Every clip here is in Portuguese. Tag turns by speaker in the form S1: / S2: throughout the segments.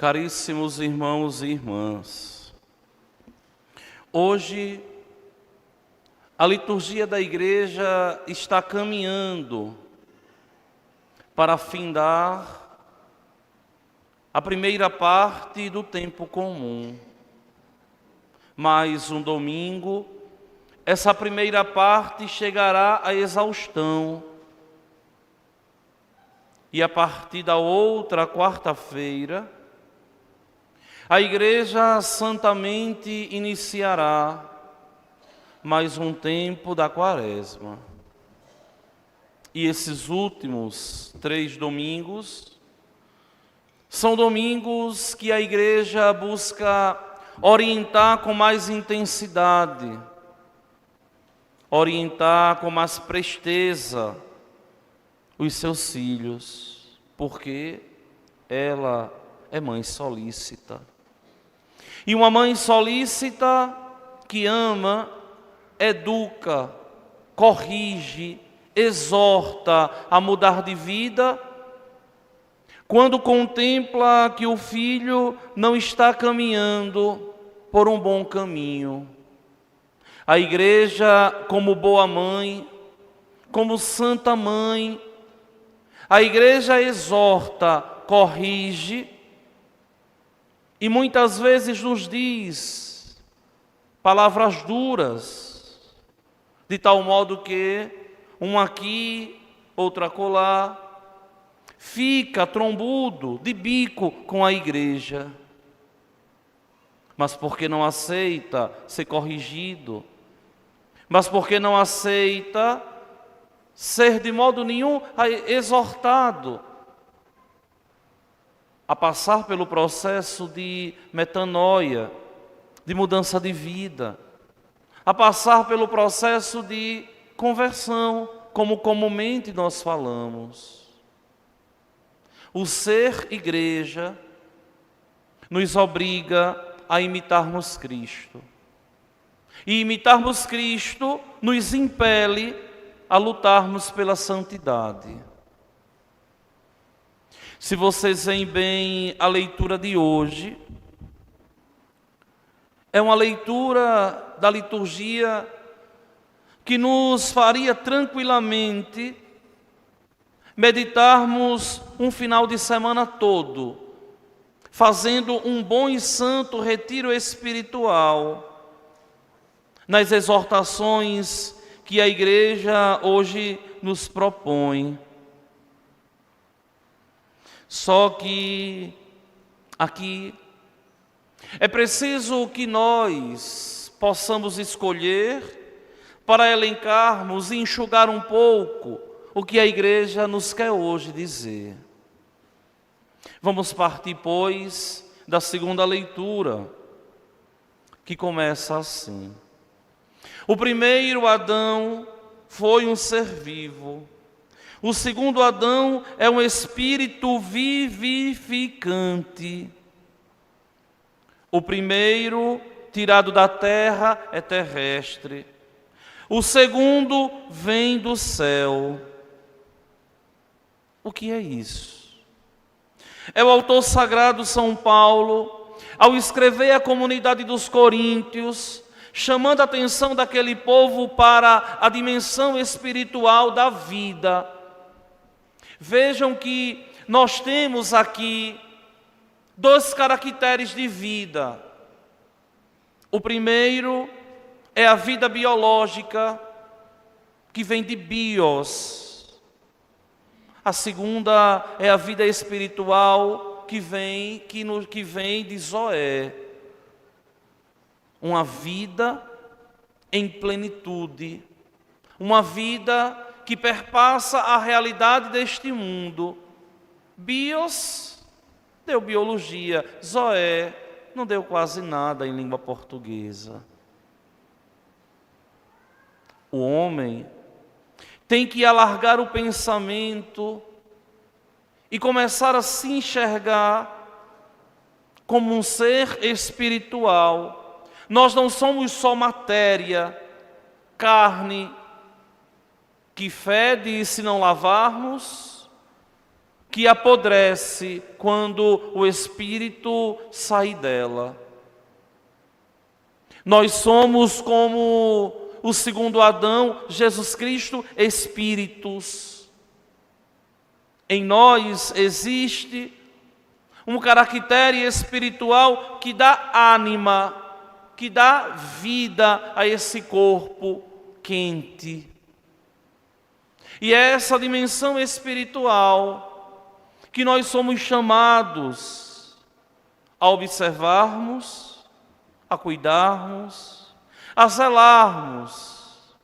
S1: Caríssimos irmãos e irmãs, hoje a liturgia da igreja está caminhando para findar a primeira parte do tempo comum. Mais um domingo, essa primeira parte chegará à exaustão. E a partir da outra quarta-feira, a igreja santamente iniciará mais um tempo da quaresma. E esses últimos 3 domingos são domingos que a igreja busca orientar com mais intensidade, orientar com mais presteza os seus filhos, porque ela é mãe solícita. E uma mãe solícita que ama, educa, corrige, exorta a mudar de vida, quando contempla que o filho não está caminhando por um bom caminho. A igreja, como boa mãe, como santa mãe, a igreja exorta, corrige e muitas vezes nos diz palavras duras, de tal modo que um aqui, outro acolá, fica trombudo, de bico com a igreja. Mas porque não aceita ser corrigido, mas porque não aceita ser de modo nenhum exortado a passar pelo processo de metanoia, de mudança de vida, a passar pelo processo de conversão, como comumente nós falamos. O ser igreja nos obriga a imitarmos Cristo. E imitarmos Cristo nos impele a lutarmos pela santidade. Se vocês veem bem a leitura de hoje, é uma leitura da liturgia que nos faria tranquilamente meditarmos um final de semana todo, fazendo um bom e santo retiro espiritual, nas exortações que a igreja hoje nos propõe. Só que aqui é preciso que nós possamos escolher para elencarmos e enxugar um pouco o que a igreja nos quer hoje dizer. Vamos partir, pois, da segunda leitura, que começa assim. O primeiro Adão foi um ser vivo. O segundo Adão é um espírito vivificante. O primeiro, tirado da terra, é terrestre. O segundo vem do céu. O que é isso? É o autor sagrado São Paulo, ao escrever à comunidade dos Coríntios, chamando a atenção daquele povo para a dimensão espiritual da vida. Vejam que nós temos aqui 2 caracteres de vida. O primeiro é a vida biológica, que vem de bios. A segunda é a vida espiritual, que vem de zoé. Uma vida em plenitude, uma vida que perpassa a realidade deste mundo. Bios deu biologia, zoé não deu quase nada em língua portuguesa. O homem tem que alargar o pensamento e começar a se enxergar como um ser espiritual. Nós não somos só matéria, carne, que fede se não lavarmos, que apodrece quando o espírito sai dela. Nós somos como o segundo Adão, Jesus Cristo, espíritos. Em nós existe um caractere espiritual que dá ânima, que dá vida a esse corpo quente. E é essa dimensão espiritual que nós somos chamados a observarmos, a cuidarmos, a zelarmos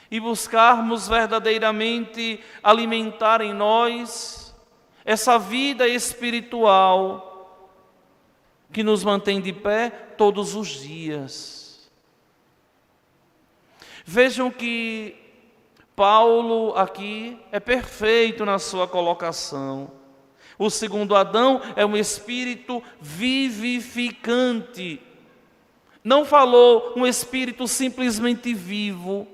S1: e buscarmos verdadeiramente alimentar em nós essa vida espiritual que nos mantém de pé todos os dias. Vejam que Paulo aqui é perfeito na sua colocação. O segundo Adão é um espírito vivificante. Não falou um espírito simplesmente vivo,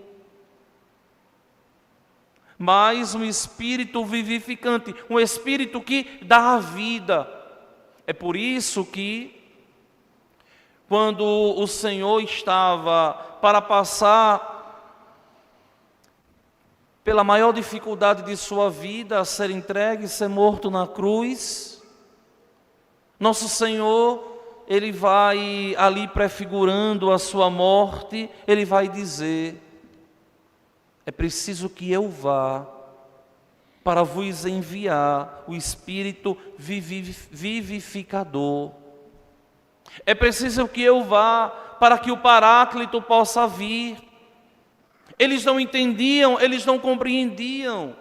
S1: mas um espírito vivificante, um espírito que dá a vida. É por isso que, quando o Senhor estava para passar pela maior dificuldade de sua vida, a ser entregue, ser morto na cruz, nosso Senhor, Ele vai ali prefigurando a sua morte, Ele vai dizer: é preciso que eu vá para vos enviar o Espírito vivificador. É preciso que eu vá para que o Paráclito possa vir. Eles não entendiam, eles não compreendiam.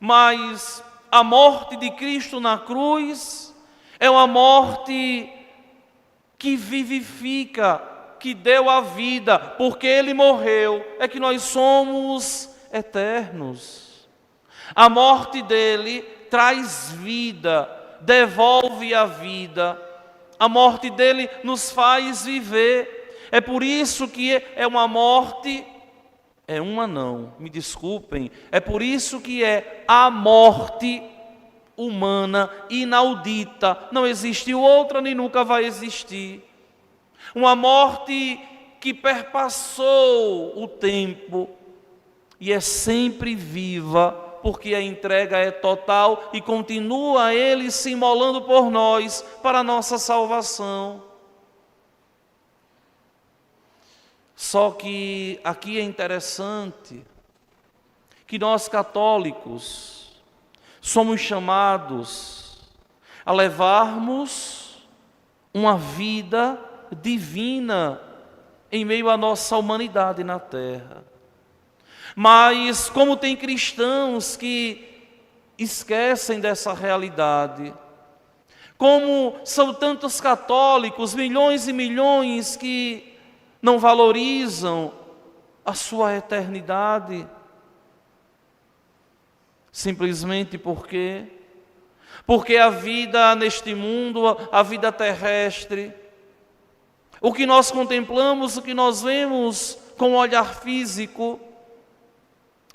S1: Mas a morte de Cristo na cruz é uma morte que vivifica, que deu a vida, porque Ele morreu, é que nós somos eternos. A morte dele traz vida, devolve a vida. A morte dele nos faz viver. É por isso que é uma morte, me desculpem, é por isso que é a morte humana, inaudita. Não existiu outra, nem nunca vai existir. Uma morte que perpassou o tempo e é sempre viva, porque a entrega é total e continua Ele se imolando por nós para a nossa salvação. Só que aqui é interessante que nós católicos somos chamados a levarmos uma vida divina em meio à nossa humanidade na terra. Mas como tem cristãos que esquecem dessa realidade, como são tantos católicos, milhões e milhões, que não valorizam a sua eternidade, simplesmente porque a vida neste mundo, a vida terrestre, o que nós contemplamos, o que nós vemos com o olhar físico,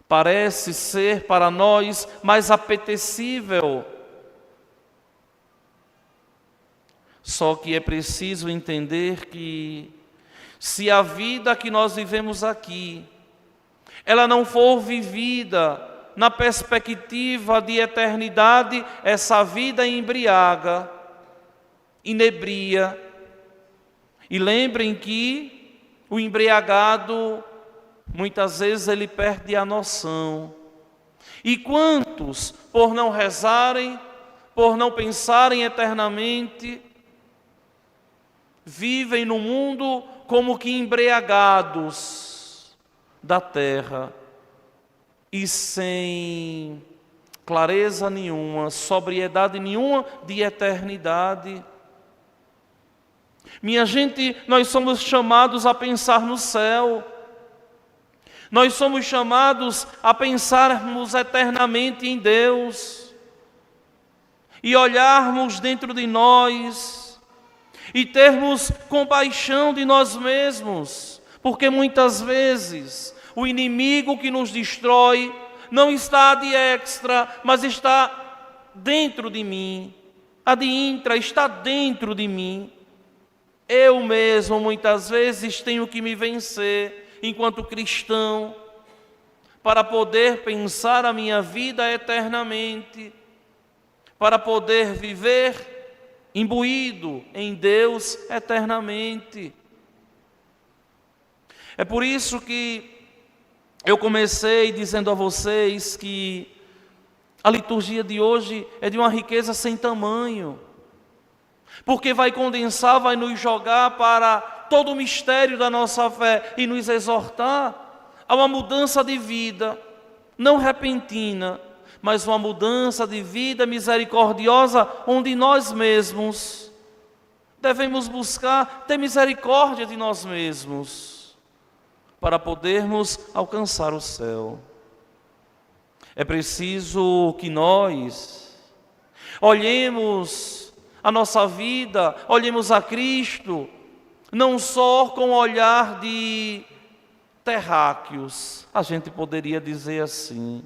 S1: parece ser para nós mais apetecível. Só que é preciso entender que, se a vida que nós vivemos aqui, ela não for vivida na perspectiva de eternidade, essa vida embriaga, inebria. E lembrem que o embriagado, muitas vezes ele perde a noção. E quantos, por não rezarem, por não pensarem eternamente, vivem no mundo como que embriagados da terra e sem clareza nenhuma, sobriedade nenhuma de eternidade. Minha gente, nós somos chamados a pensar no céu. Nós somos chamados a pensarmos eternamente em Deus e olharmos dentro de nós e termos compaixão de nós mesmos, porque muitas vezes o inimigo que nos destrói não está de extra, mas está dentro de mim. A de intra está dentro de mim. Eu mesmo, muitas vezes, tenho que me vencer, enquanto cristão, para poder pensar a minha vida eternamente, para poder viver imbuído em Deus eternamente. É por isso que eu comecei dizendo a vocês que a liturgia de hoje é de uma riqueza sem tamanho, porque vai condensar, vai nos jogar para todo o mistério da nossa fé e nos exortar a uma mudança de vida, não repentina, mas uma mudança de vida misericordiosa, onde nós mesmos devemos buscar ter misericórdia de nós mesmos, para podermos alcançar o céu. É preciso que nós olhemos a nossa vida, olhemos a Cristo, não só com o olhar de terráqueos, a gente poderia dizer assim,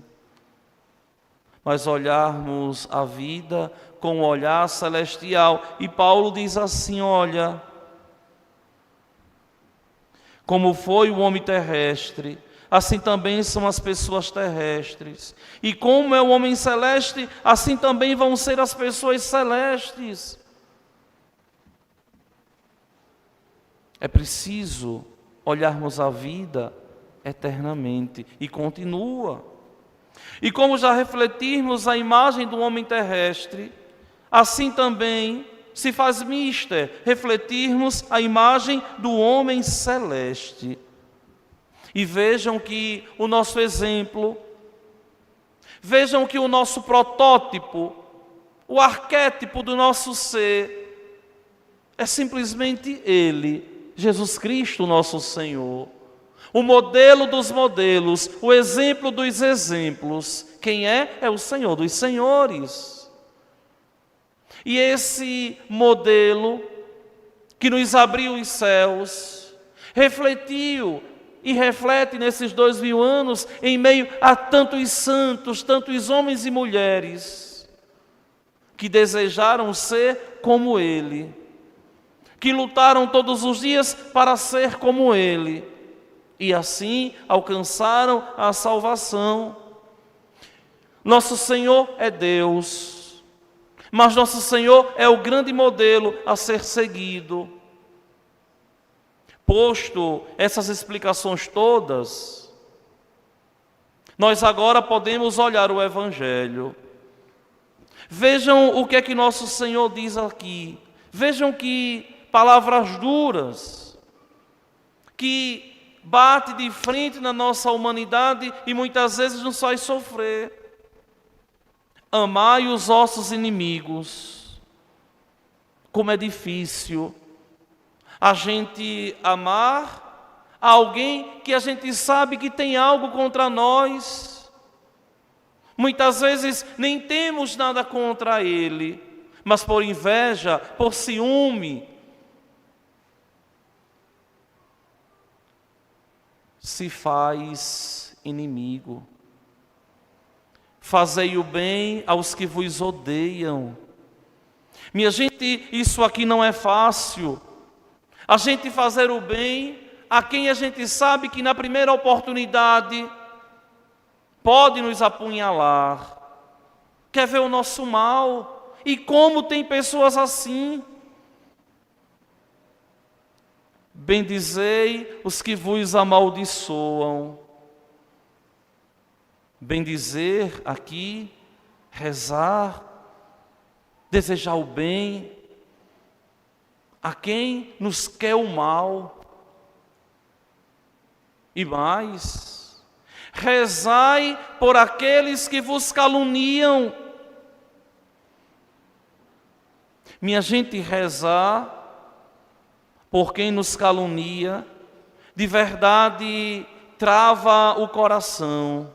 S1: mas olharmos a vida com o olhar celestial. E Paulo diz assim, olha, como foi o homem terrestre, assim também são as pessoas terrestres. E como é o homem celeste, assim também vão ser as pessoas celestes. É preciso olharmos a vida eternamente. E continua. E como já refletirmos a imagem do homem terrestre, assim também se faz mister refletirmos a imagem do homem celeste. E vejam que o nosso exemplo, vejam que o nosso protótipo, o arquétipo do nosso ser, é simplesmente Ele, Jesus Cristo, nosso Senhor. O modelo dos modelos, o exemplo dos exemplos. Quem é? É o Senhor dos senhores. E esse modelo que nos abriu os céus, refletiu e reflete nesses 2000 anos, em meio a tantos santos, tantos homens e mulheres, que desejaram ser como Ele, que lutaram todos os dias para ser como Ele, e assim alcançaram a salvação. Nosso Senhor é Deus, mas nosso Senhor é o grande modelo a ser seguido. Posto essas explicações todas, nós agora podemos olhar o Evangelho. Vejam o que é que nosso Senhor diz aqui. Vejam que palavras duras, que bate de frente na nossa humanidade e muitas vezes nos faz sofrer. Amai os vossos inimigos. Como é difícil a gente amar alguém que a gente sabe que tem algo contra nós. Muitas vezes nem temos nada contra ele, mas por inveja, por ciúme, se faz inimigo. Fazei o bem aos que vos odeiam. Minha gente, isso aqui não é fácil. A gente fazer o bem a quem a gente sabe que na primeira oportunidade pode nos apunhalar, quer ver o nosso mal. E como tem pessoas assim? Bendizei os que vos amaldiçoam. Bendizer aqui, rezar, desejar o bem a quem nos quer o mal. E mais, rezai por aqueles que vos caluniam. Minha gente, rezar por quem nos calunia, de verdade trava o coração.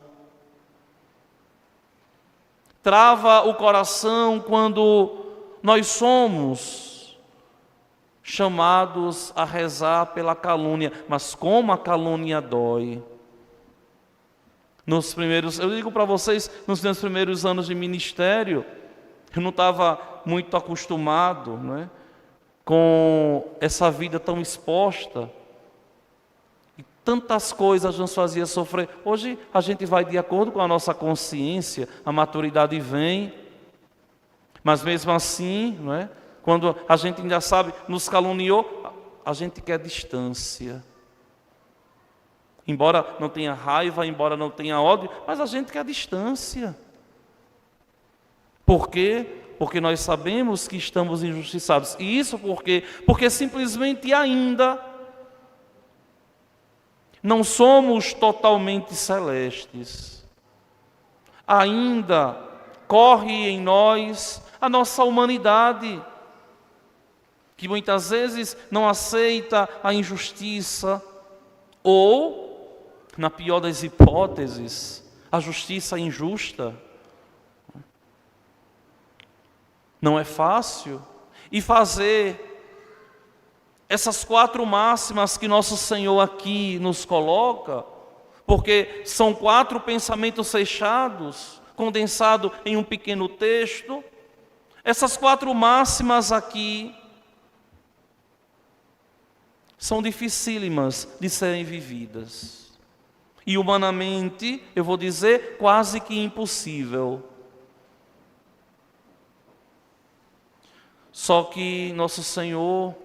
S1: Trava o coração quando nós somos chamados a rezar pela calúnia. Mas como a calúnia dói. Eu digo para vocês, nos meus primeiros anos de ministério, Eu não estava muito acostumado, não é, com essa vida tão exposta. E tantas coisas nos fazia sofrer. Hoje a gente vai de acordo com a nossa consciência, a maturidade vem. Mas mesmo assim, não é, quando a gente ainda sabe, nos caluniou, a gente quer distância. Embora não tenha raiva, embora não tenha ódio, mas a gente quer distância. Por quê? Porque nós sabemos que estamos injustiçados. E isso por quê? Porque simplesmente ainda não somos totalmente celestes. Ainda corre em nós a nossa humanidade, que muitas vezes não aceita a injustiça, ou, na pior das hipóteses, a justiça injusta. Não é fácil. E fazer essas 4 máximas que nosso Senhor aqui nos coloca, porque são 4 pensamentos fechados, condensados em um pequeno texto. Essas 4 máximas aqui são dificílimas de serem vividas. E humanamente, eu vou dizer, quase que impossível. Só que nosso Senhor,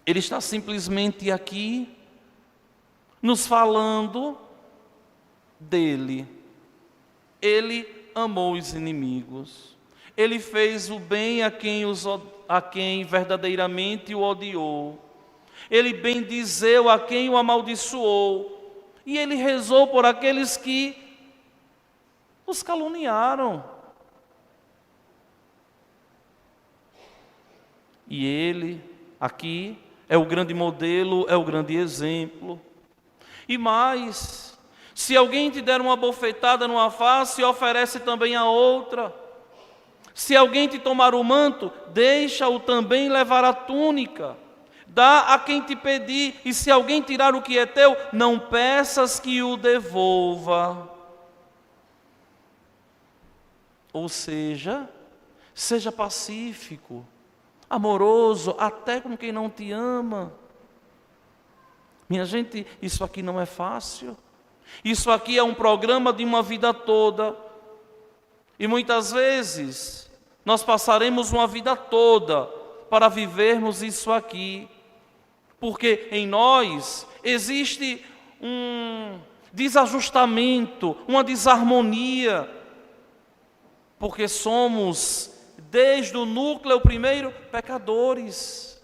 S1: Ele está simplesmente aqui, nos falando dEle. Ele amou os inimigos. Ele fez o bem a quem verdadeiramente o odiou. Ele bendizeu a quem o amaldiçoou. E Ele rezou por aqueles que os caluniaram. E Ele, aqui, é o grande modelo, é o grande exemplo. E mais, se alguém te der uma bofetada numa face, oferece também a outra. Se alguém te tomar o manto, deixa-o também levar a túnica. Dá a quem te pedir, e se alguém tirar o que é teu, não peças que o devolva. Ou seja, seja pacífico, amoroso, até com quem não te ama. Minha gente, isso aqui não é fácil. Isso aqui é um programa de uma vida toda. E muitas vezes, nós passaremos uma vida toda para vivermos isso aqui. Porque em nós existe um desajustamento, uma desarmonia. Porque somos, desde o núcleo primeiro, pecadores.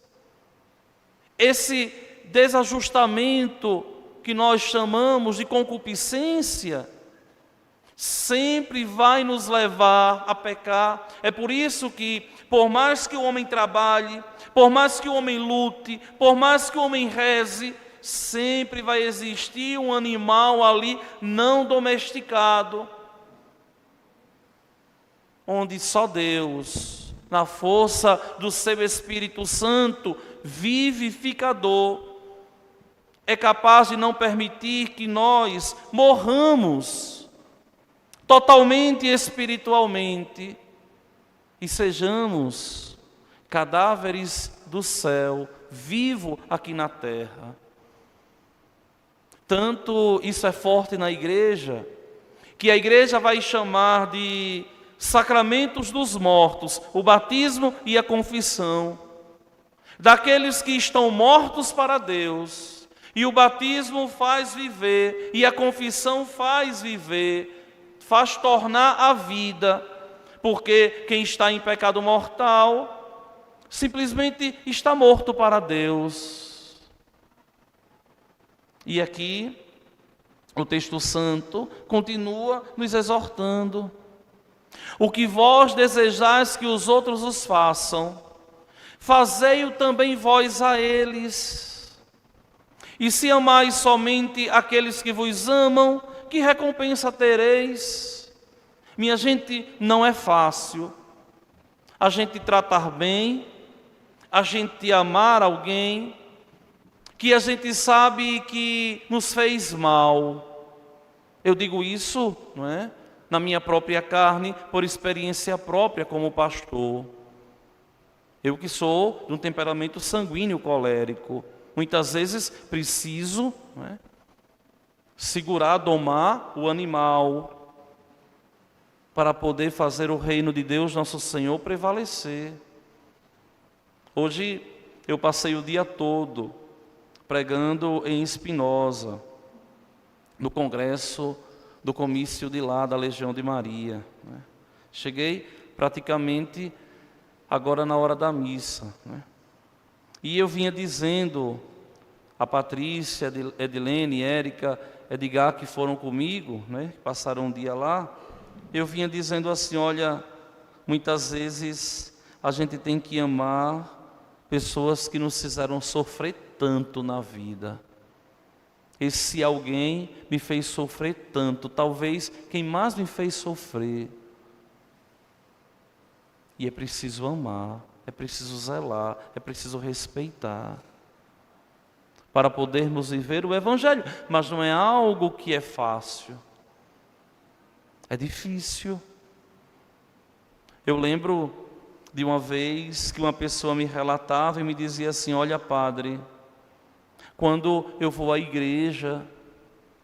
S1: Esse desajustamento que nós chamamos de concupiscência sempre vai nos levar a pecar. É por isso que, por mais que o homem trabalhe, por mais que o homem lute, por mais que o homem reze, sempre vai existir um animal ali não domesticado, onde só Deus, na força do seu Espírito Santo, vivificador, é capaz de não permitir que nós morramos totalmente espiritualmente e sejamos cadáveres do céu, vivo aqui na terra. Tanto isso é forte na igreja, que a igreja vai chamar de sacramentos dos mortos, o batismo e a confissão, daqueles que estão mortos para Deus, e o batismo faz viver, e a confissão faz viver, faz tornar a vida, porque quem está em pecado mortal, simplesmente está morto para Deus. E aqui, o texto santo continua nos exortando: o que vós desejais que os outros os façam, fazei-o também vós a eles. E se amais somente aqueles que vos amam, que recompensa tereis? Minha gente, não é fácil a gente tratar bem, a gente amar alguém que a gente sabe que nos fez mal. Eu digo isso, não é? na minha própria carne, por experiência própria como pastor. Eu que sou de um temperamento sanguíneo colérico, muitas vezes preciso, segurar, domar o animal para poder fazer o reino de Deus, nosso Senhor, prevalecer. Hoje eu passei o dia todo pregando em Espinosa, no congresso do comício de lá, da Legião de Maria. Cheguei praticamente agora na hora da missa. E eu vinha dizendo a Patrícia, Edilene, Érica, Edgar, que foram comigo, que passaram um dia lá, eu vinha dizendo assim, olha, muitas vezes a gente tem que amar pessoas que nos fizeram sofrer tanto na vida. Esse alguém me fez sofrer tanto, talvez quem mais me fez sofrer. E é preciso amar, é preciso zelar, é preciso respeitar, para podermos viver o Evangelho. Mas não é algo que é fácil, é difícil. Eu lembro de uma vez que uma pessoa me relatava e me dizia assim, olha padre, quando eu vou à igreja,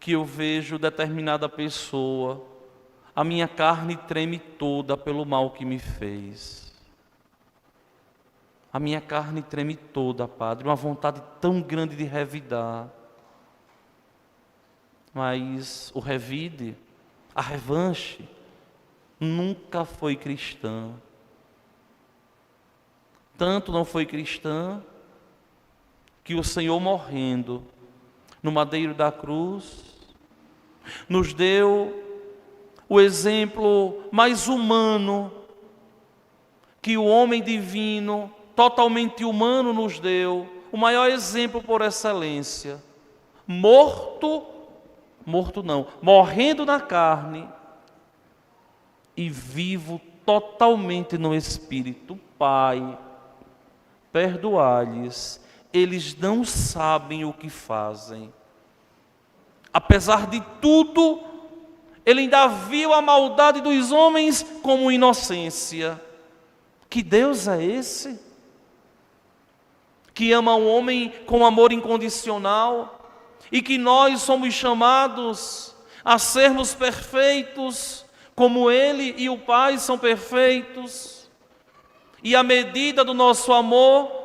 S1: que eu vejo determinada pessoa, a minha carne treme toda pelo mal que me fez. A minha carne treme toda, padre, uma vontade tão grande de revidar. Mas o revide, a revanche, nunca foi cristã. Tanto não foi cristã, que o Senhor morrendo no madeiro da cruz, nos deu o exemplo mais humano que o homem divino, totalmente humano, nos deu, o maior exemplo por excelência, morrendo na carne e vivo totalmente no Espírito. Pai, perdoai-lhes, eles não sabem o que fazem. Apesar de tudo, ele ainda viu a maldade dos homens como inocência. Que Deus é esse? Que ama o homem com amor incondicional e que nós somos chamados a sermos perfeitos, como Ele e o Pai são perfeitos. E a medida do nosso amor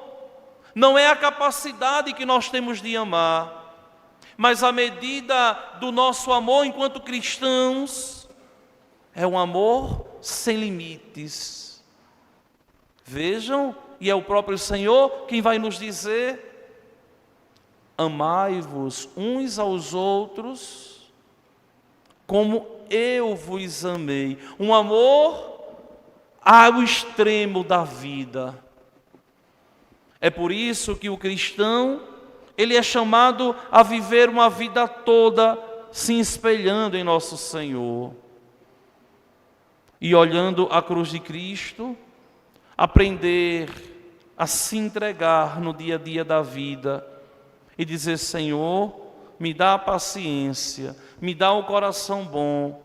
S1: não é a capacidade que nós temos de amar, mas a medida do nosso amor enquanto cristãos é um amor sem limites. Vejam, e é o próprio Senhor quem vai nos dizer: amai-vos uns aos outros como eu vos amei. Um amor ao extremo da vida. É por isso que o cristão, ele é chamado a viver uma vida toda se espelhando em nosso Senhor. E olhando a cruz de Cristo, aprender a se entregar no dia a dia da vida e dizer: Senhor, me dá a paciência, me dá o coração bom,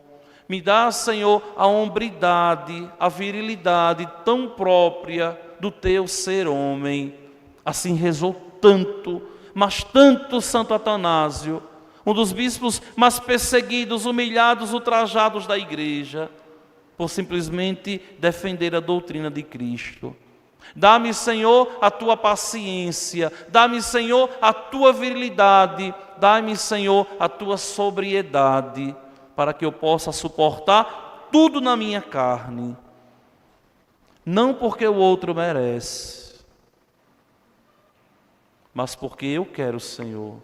S1: me dá, Senhor, a hombridade, a virilidade tão própria do teu ser homem. Assim rezou tanto, mas tanto Santo Atanásio, um dos bispos mais perseguidos, humilhados, ultrajados da igreja, por simplesmente defender a doutrina de Cristo. Dá-me, Senhor, a tua paciência, dá-me, Senhor, a tua virilidade, dá-me, Senhor, a tua sobriedade, para que eu possa suportar tudo na minha carne, não porque o outro merece, mas porque eu quero, Senhor,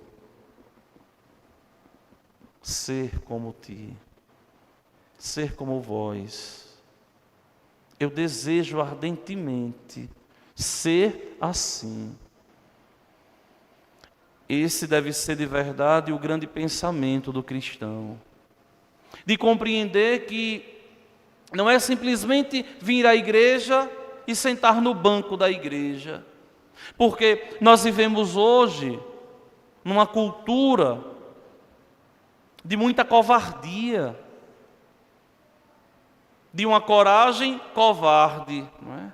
S1: ser como Ti, ser como vós. Eu desejo ardentemente ser assim. Esse deve ser de verdade o grande pensamento do cristão, de compreender que não é simplesmente vir à igreja e sentar no banco da igreja, porque nós vivemos hoje numa cultura de muita covardia. de uma coragem covarde, não é?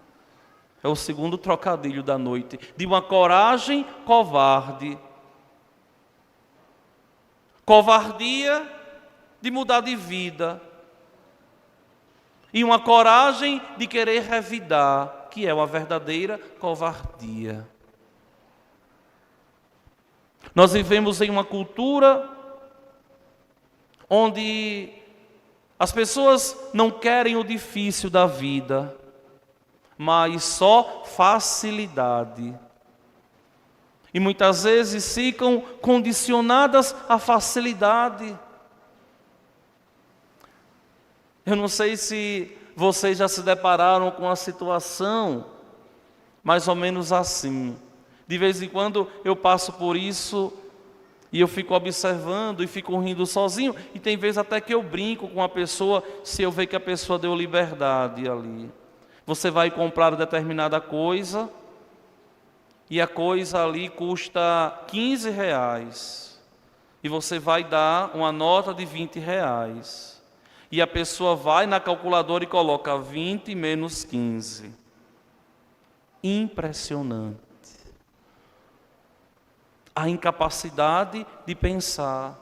S1: É o segundo trocadilho da noite. De uma coragem covarde. Covardia de mudar de vida. E uma coragem de querer revidar, que é uma verdadeira covardia. Nós vivemos em uma cultura onde as pessoas não querem o difícil da vida, mas só facilidade. E muitas vezes ficam condicionadas à facilidade. Eu não sei se vocês já se depararam com a situação mais ou menos assim. De vez em quando eu passo por isso e eu fico observando e fico rindo sozinho. E tem vezes até que eu brinco com a pessoa se eu ver que a pessoa deu liberdade ali. Você vai comprar determinada coisa e a coisa ali custa R$15 e você vai dar uma nota de R$20 e a pessoa vai na calculadora e coloca 20 menos 15. Impressionante. A incapacidade de pensar,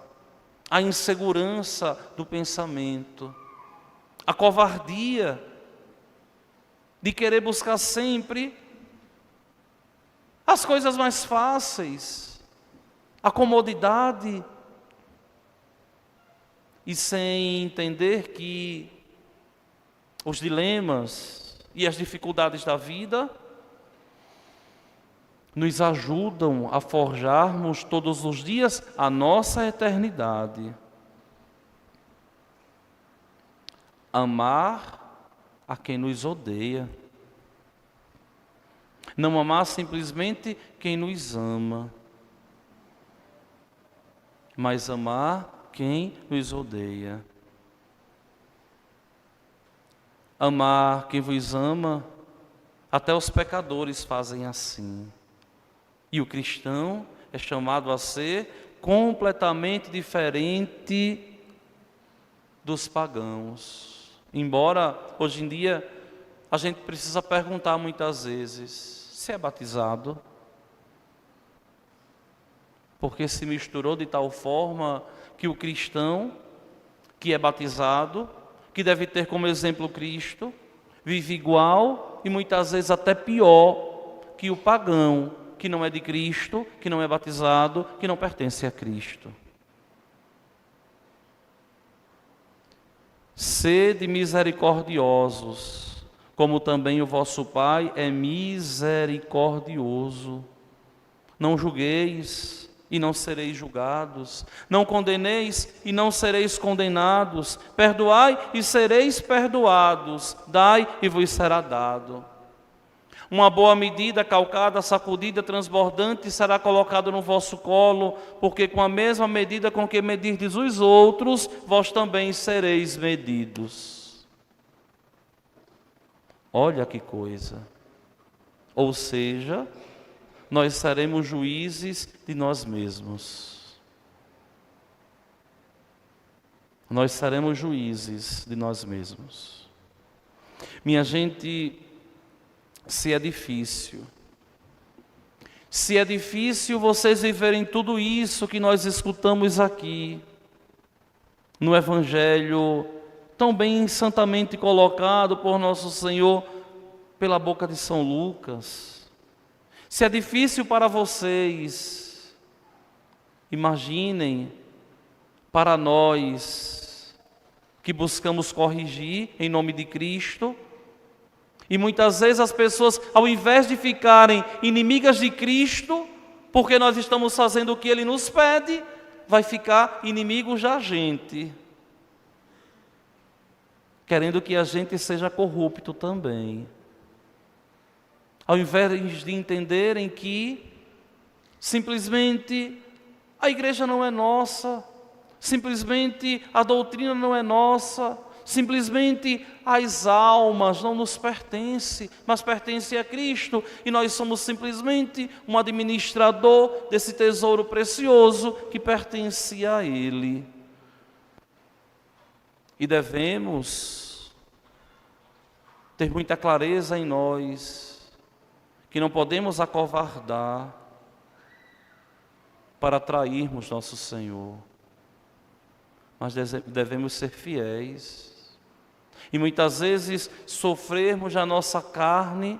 S1: a insegurança do pensamento, a covardia de querer buscar sempre as coisas mais fáceis, a comodidade, e sem entender que os dilemas e as dificuldades da vida nos ajudam a forjarmos todos os dias a nossa eternidade. Amar a quem nos odeia. Não amar simplesmente quem nos ama, mas amar quem nos odeia. Amar quem vos ama, até os pecadores fazem assim. E o cristão é chamado a ser completamente diferente dos pagãos. Embora hoje em dia a gente precisa perguntar muitas vezes: se é batizado? Porque se misturou de tal forma que o cristão que é batizado, que deve ter como exemplo Cristo, vive igual e muitas vezes até pior que o pagão, que não é de Cristo, que não é batizado, que não pertence a Cristo. Sede misericordiosos, como também o vosso Pai é misericordioso. Não julgueis e não sereis julgados. Não condeneis e não sereis condenados. Perdoai e sereis perdoados. Dai e vos será dado. Uma boa medida, calcada, sacudida, transbordante, será colocada no vosso colo, porque com a mesma medida com que medirdes os outros, vós também sereis medidos. Olha que coisa. Ou seja, nós seremos juízes de nós mesmos. Nós seremos juízes de nós mesmos. Minha gente, se é difícil vocês viverem tudo isso que nós escutamos aqui, no Evangelho, tão bem santamente colocado por nosso Senhor, pela boca de São Lucas, se é difícil para vocês, imaginem para nós, que buscamos corrigir em nome de Cristo. E muitas vezes as pessoas, ao invés de ficarem inimigas de Cristo, porque nós estamos fazendo o que Ele nos pede, vai ficar inimigos da gente, querendo que a gente seja corrupto também. Ao invés de entenderem que simplesmente a igreja não é nossa, simplesmente a doutrina não é nossa, simplesmente as almas não nos pertencem, mas pertencem a Cristo, e nós somos simplesmente um administrador desse tesouro precioso que pertence a Ele. E devemos ter muita clareza em nós, que não podemos acovardar para trairmos nosso Senhor, mas devemos ser fiéis. E muitas vezes sofrermos na nossa carne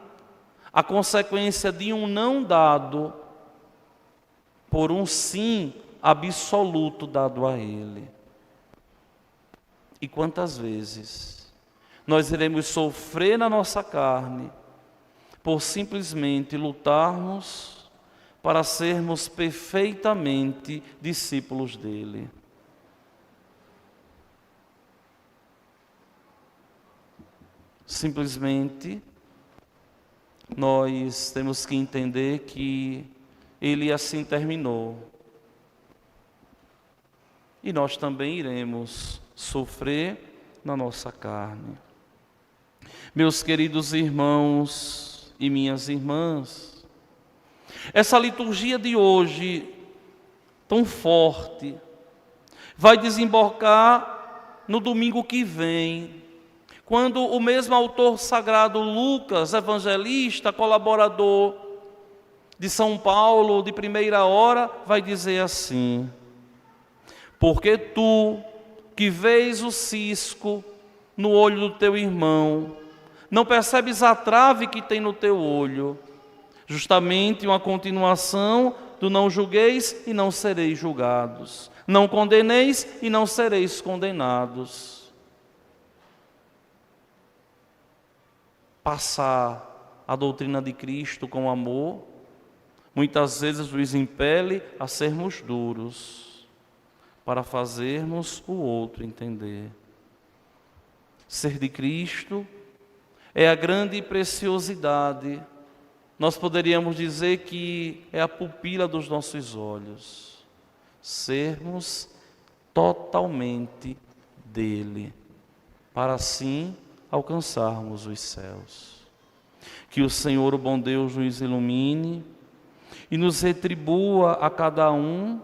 S1: a consequência de um não dado por um sim absoluto dado a Ele. E quantas vezes nós iremos sofrer na nossa carne por simplesmente lutarmos para sermos perfeitamente discípulos dEle. Simplesmente nós temos que entender que Ele assim terminou. E nós também iremos sofrer na nossa carne. Meus queridos irmãos e minhas irmãs, essa liturgia de hoje, tão forte, vai desembocar no domingo que vem, quando o mesmo autor sagrado Lucas, evangelista, colaborador de São Paulo, de primeira hora, vai dizer assim: porque tu, que vês o cisco no olho do teu irmão, não percebes a trave que tem no teu olho? Justamente uma continuação do não julgueis e não sereis julgados. Não condeneis e não sereis condenados. Passar a doutrina de Cristo com amor, muitas vezes nos impele a sermos duros, para fazermos o outro entender. Ser de Cristo é a grande preciosidade. Nós poderíamos dizer que é a pupila dos nossos olhos. Sermos totalmente dele, para assim alcançarmos os céus. Que o Senhor, o bom Deus, nos ilumine e nos retribua a cada um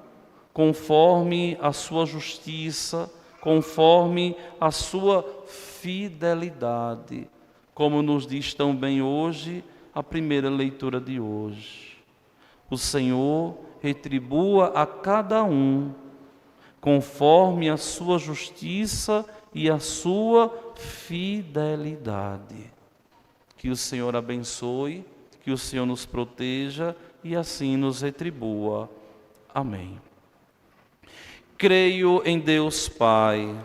S1: conforme a sua justiça, conforme a sua fidelidade, como nos diz tão bem hoje a primeira leitura de hoje. O Senhor retribua a cada um conforme a sua justiça e a sua fidelidade. Que o Senhor abençoe, que o Senhor nos proteja e assim nos retribua. Amém. Creio em Deus Pai,